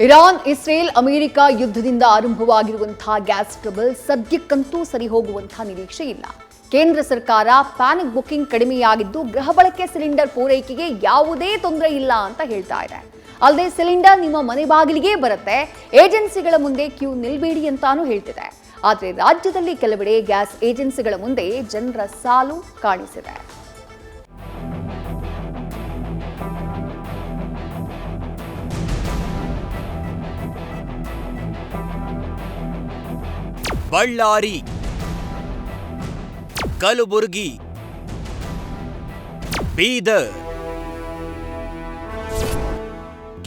Iran, Israel, America ಯುದ್ಧದಿಂದ ಆರಂಭವಾಗಿರುವಂತಹ gas trouble ಸದ್ಯಕ್ಕಂತೂ ಸರಿ ಹೋಗುವಂತಹ ನಿರೀಕ್ಷೆ ಇಲ್ಲ. ಕೇಂದ್ರ ಸರ್ಕಾರ ಪ್ಯಾನಿಕ್ ಬುಕಿಂಗ್ ಕಡಿಮೆಯಾಗಿದ್ದು ಗೃಹ ಬಳಕೆ ಸಿಲಿಂಡರ್ ಪೂರೈಕೆಗೆ ಯಾವುದೇ ತೊಂದರೆ ಇಲ್ಲ ಅಂತ ಹೇಳ್ತಾ ಇದೆ. ಅಲ್ಲದೆ ಸಿಲಿಂಡರ್ ನಿಮ್ಮ ಮನೆ ಬಾಗಿಲಿಗೆ ಬರುತ್ತೆ, ಏಜೆನ್ಸಿಗಳ ಮುಂದೆ ಕ್ಯೂ ನಿಲ್ಬೇಡಿ ಅಂತಾನೂ ಹೇಳ್ತಿದೆ. ಆದರೆ ರಾಜ್ಯದಲ್ಲಿ ಕೆಲವೆಡೆ ಗ್ಯಾಸ್ ಏಜೆನ್ಸಿಗಳ ಮುಂದೆ ಜನರ ಸಾಲು ಕಾಣಿಸಿದೆ. ಬಳ್ಳಾರಿ, ಕಲಬುರಗಿ, ಬೀದರ್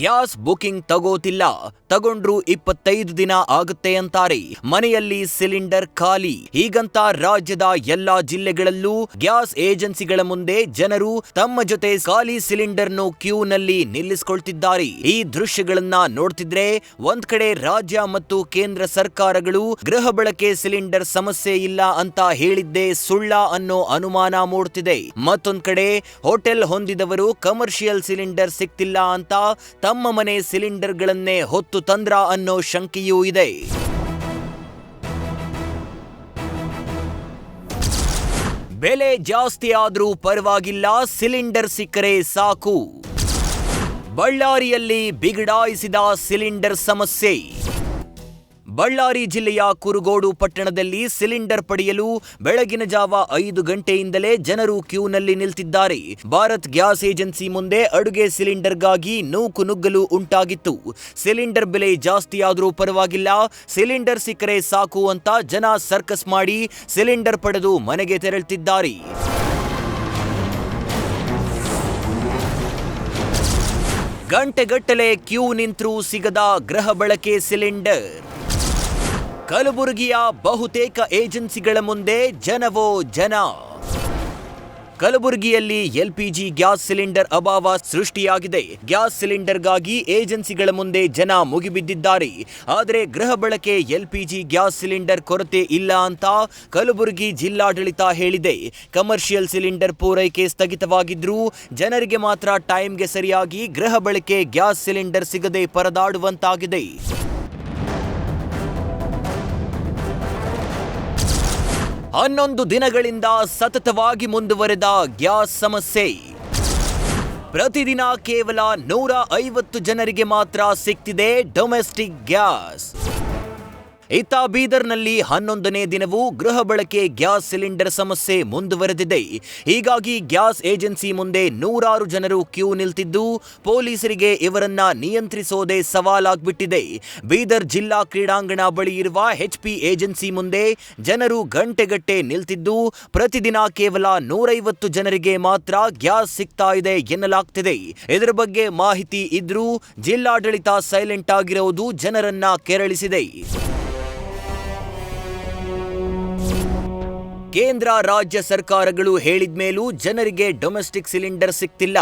ಗ್ಯಾಸ್ ಬುಕಿಂಗ್ ತಗೋತಿಲ್ಲ, ತಗೊಂಡ್ರು 25 ದಿನ ಆಗುತ್ತೆ ಅಂತಾರೆ. ಮನೆಯಲ್ಲಿ ಸಿಲಿಂಡರ್ ಖಾಲಿ. ಹೀಗಂತ ರಾಜ್ಯದ ಎಲ್ಲಾ ಜಿಲ್ಲೆಗಳಲ್ಲೂ ಗ್ಯಾಸ್ ಏಜೆನ್ಸಿಗಳ ಮುಂದೆ ಜನರು ತಮ್ಮ ಜೊತೆ ಖಾಲಿ ಸಿಲಿಂಡರ್ನು ಕ್ಯೂನಲ್ಲಿ ನಿಲ್ಲಿಸಿಕೊಳ್ತಿದ್ದಾರೆ. ಈ ದೃಶ್ಯಗಳನ್ನ ನೋಡ್ತಿದ್ರೆ ಒಂದ್ ಕಡೆ ರಾಜ್ಯ ಮತ್ತು ಕೇಂದ್ರ ಸರ್ಕಾರಗಳು ಗೃಹ ಬಳಕೆ ಸಿಲಿಂಡರ್ ಸಮಸ್ಯೆ ಇಲ್ಲ ಅಂತ ಹೇಳಿದ್ದೇ ಸುಳ್ಳ ಅನ್ನೋ ಅನುಮಾನ ಮೂಡ್ತಿದೆ. ಮತ್ತೊಂದ್ ಕಡೆ ಹೋಟೆಲ್ ಹೊಂದಿದವರು ಕಮರ್ಷಿಯಲ್ ಸಿಲಿಂಡರ್ ಸಿಗ್ತಿಲ್ಲ ಅಂತ ತಮ್ಮ ಮನೆ ಸಿಲಿಂಡರ್ಗಳನ್ನೇ ಹೊತ್ತು ತಂದ್ರ ಅನ್ನೋ ಶಂಕೆಯೂ ಇದೆ. ಬೆಲೆ ಜಾಸ್ತಿ ಆದ್ರೂ ಪರವಾಗಿಲ್ಲ, ಸಿಲಿಂಡರ್ ಸಿಕ್ಕರೆ ಸಾಕು. ಬಳ್ಳಾರಿಯಲ್ಲಿ ಬಿಗಡಾಯಿಸಿದ ಸಿಲಿಂಡರ್ ಸಮಸ್ಯೆ. ಬಳ್ಳಾರಿ ಜಿಲ್ಲೆಯ ಕುರುಗೋಡು ಪಟ್ಟಣದಲ್ಲಿ ಸಿಲಿಂಡರ್ ಪಡೆಯಲು ಬೆಳಗಿನ ಜಾವ 5 ಗಂಟೆಯಿಂದಲೇ ಜನರು ಕ್ಯೂನಲ್ಲಿ ನಿಲ್ತಿದ್ದಾರೆ. ಭಾರತ್ ಗ್ಯಾಸ್ ಏಜೆನ್ಸಿ ಮುಂದೆ ಅಡುಗೆ ಸಿಲಿಂಡರ್ಗಾಗಿ ನೂಕುನುಗ್ಗಲು ಉಂಟಾಗಿತ್ತು. ಸಿಲಿಂಡರ್ ಬೆಲೆ ಜಾಸ್ತಿ ಆದರೂ ಪರವಾಗಿಲ್ಲ, ಸಿಲಿಂಡರ್ ಸಿಕ್ಕರೆ ಸಾಕು ಅಂತ ಜನ ಸರ್ಕಸ್ ಮಾಡಿ ಸಿಲಿಂಡರ್ ಪಡೆದು ಮನೆಗೆ ತೆರಳುತ್ತಿದ್ದಾರೆ. ಗಂಟೆಗಟ್ಟಲೆ ಕ್ಯೂ ನಿಂತರೂ ಸಿಗದ ಗೃಹ ಬಳಕೆ ಸಿಲಿಂಡರ್. ಕಲಬುರಗಿಯ ಬಹುತೇಕ ಏಜೆನ್ಸಿಗಳ ಮುಂದೆ ಜನವೋ ಜನ. ಕಲಬುರಗಿಯಲ್ಲಿ ಎಲ್ಪಿಜಿ ಗ್ಯಾಸ್ ಸಿಲಿಂಡರ್ ಅಭಾವ ಸೃಷ್ಟಿಯಾಗಿದೆ. ಗ್ಯಾಸ್ ಸಿಲಿಂಡರ್ಗಾಗಿ ಏಜೆನ್ಸಿಗಳ ಮುಂದೆ ಜನ ಮುಗಿಬಿದ್ದಿದ್ದಾರೆ. ಆದರೆ ಗೃಹ ಬಳಕೆ ಎಲ್ಪಿಜಿ ಗ್ಯಾಸ್ ಸಿಲಿಂಡರ್ ಕೊರತೆ ಇಲ್ಲ ಅಂತ ಕಲಬುರಗಿ ಜಿಲ್ಲಾಡಳಿತ ಹೇಳಿದೆ. ಕಮರ್ಷಿಯಲ್ ಸಿಲಿಂಡರ್ ಪೂರೈಕೆ ಸ್ಥಗಿತವಾಗಿದ್ರೂ ಜನರಿಗೆ ಮಾತ್ರ ಟೈಮ್ಗೆ ಸರಿಯಾಗಿ ಗೃಹ ಬಳಕೆ ಗ್ಯಾಸ್ ಸಿಲಿಂಡರ್ ಸಿಗದೆ ಪರದಾಡುವಂತಾಗಿದೆ. 11 ದಿನಗಳಿಂದ ಸತತವಾಗಿ ಮುಂದುವರೆದ ಗ್ಯಾಸ್ ಸಮಸ್ಯೆ. ಪ್ರತಿದಿನ ಕೇವಲ 150 ಜನರಿಗೆ ಮಾತ್ರ ಸಿಗ್ತಿದೆ ಡೊಮೆಸ್ಟಿಕ್ ಗ್ಯಾಸ್. ಇತ್ತ ಬೀದರ್ನಲ್ಲಿ 11ನೇ ದಿನವೂ ಗೃಹ ಬಳಕೆ ಗ್ಯಾಸ್ ಸಿಲಿಂಡರ್ ಸಮಸ್ಯೆ ಮುಂದುವರೆದಿದೆ. ಹೀಗಾಗಿ ಗ್ಯಾಸ್ ಏಜೆನ್ಸಿ ಮುಂದೆ ನೂರಾರು ಜನರು ಕ್ಯೂ ನಿಲ್ತಿದ್ದು ಪೊಲೀಸರಿಗೆ ಇವರನ್ನ ನಿಯಂತ್ರಿಸೋದೇ ಸವಾಲಾಗ್ಬಿಟ್ಟಿದೆ. ಬೀದರ್ ಜಿಲ್ಲಾ ಕ್ರೀಡಾಂಗಣ ಬಳಿ ಇರುವ HP ಏಜೆನ್ಸಿ ಮುಂದೆ ಜನರು ಗಂಟೆಗಟ್ಟೆ ನಿಲ್ತಿದ್ದು ಪ್ರತಿದಿನ ಕೇವಲ 150 ಜನರಿಗೆ ಮಾತ್ರ ಗ್ಯಾಸ್ ಸಿಗ್ತಾ ಇದೆ ಎನ್ನಲಾಗ್ತಿದೆ. ಇದರ ಬಗ್ಗೆ ಮಾಹಿತಿ ಇದ್ರೂ ಜಿಲ್ಲಾಡಳಿತ ಸೈಲೆಂಟ್ ಆಗಿರುವುದು ಜನರನ್ನ ಕೆರಳಿಸಿದೆ. ಕೇಂದ್ರ ರಾಜ್ಯ ಸರ್ಕಾರಗಳು ಹೇಳಿದ್ಮೇಲೂ ಜನರಿಗೆ ಡೊಮೆಸ್ಟಿಕ್ ಸಿಲಿಂಡರ್ ಸಿಗ್ತಿಲ್ಲ.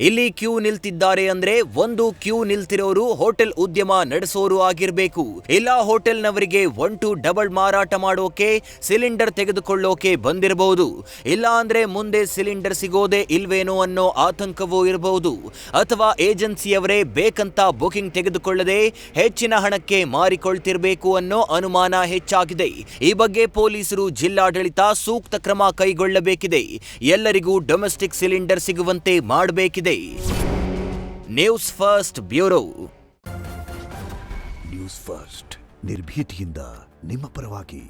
ಇಲ್ಲಿ ಕ್ಯೂ ನಿಲ್ತಿದ್ದಾರೆ ಅಂದ್ರೆ ಒಂದು ಕ್ಯೂ ನಿಲ್ತಿರೋರು ಹೋಟೆಲ್ ಉದ್ಯಮ ನಡೆಸೋರು ಆಗಿರ್ಬೇಕು. ಇಲ್ಲ ಹೋಟೆಲ್ನವರಿಗೆ 1 ಡಬಲ್ ಮಾರಾಟ ಮಾಡೋಕೆ ಸಿಲಿಂಡರ್ ತೆಗೆದುಕೊಳ್ಳೋಕೆ ಬಂದಿರಬಹುದು. ಇಲ್ಲ ಅಂದ್ರೆ ಮುಂದೆ ಸಿಲಿಂಡರ್ ಸಿಗೋದೇ ಇಲ್ವೇನೋ ಅನ್ನೋ ಆತಂಕವೂ ಇರಬಹುದು. ಅಥವಾ ಏಜೆನ್ಸಿಯವರೇ ಬೇಕಂತ ಬುಕಿಂಗ್ ತೆಗೆದುಕೊಳ್ಳದೆ ಹೆಚ್ಚಿನ ಹಣಕ್ಕೆ ಮಾರಿಕೊಳ್ತಿರ್ಬೇಕು ಅನ್ನೋ ಅನುಮಾನ ಹೆಚ್ಚಾಗಿದೆ. ಈ ಬಗ್ಗೆ ಪೊಲೀಸರು, ಜಿಲ್ಲಾಡಳಿತ ಸೂಕ್ತ ಕ್ರಮ ಕೈಗೊಳ್ಳಬೇಕಿದೆ. ಎಲ್ಲರಿಗೂ ಡೊಮೆಸ್ಟಿಕ್ ಸಿಲಿಂಡರ್ ಸಿಗುವಂತೆ ಮಾಡಬೇಕಿದೆ. News first bureau. News first ನಿರ್ಭೀತಿಯಿಂದ ನಿಮ್ಮ ಪರವಾಗಿ.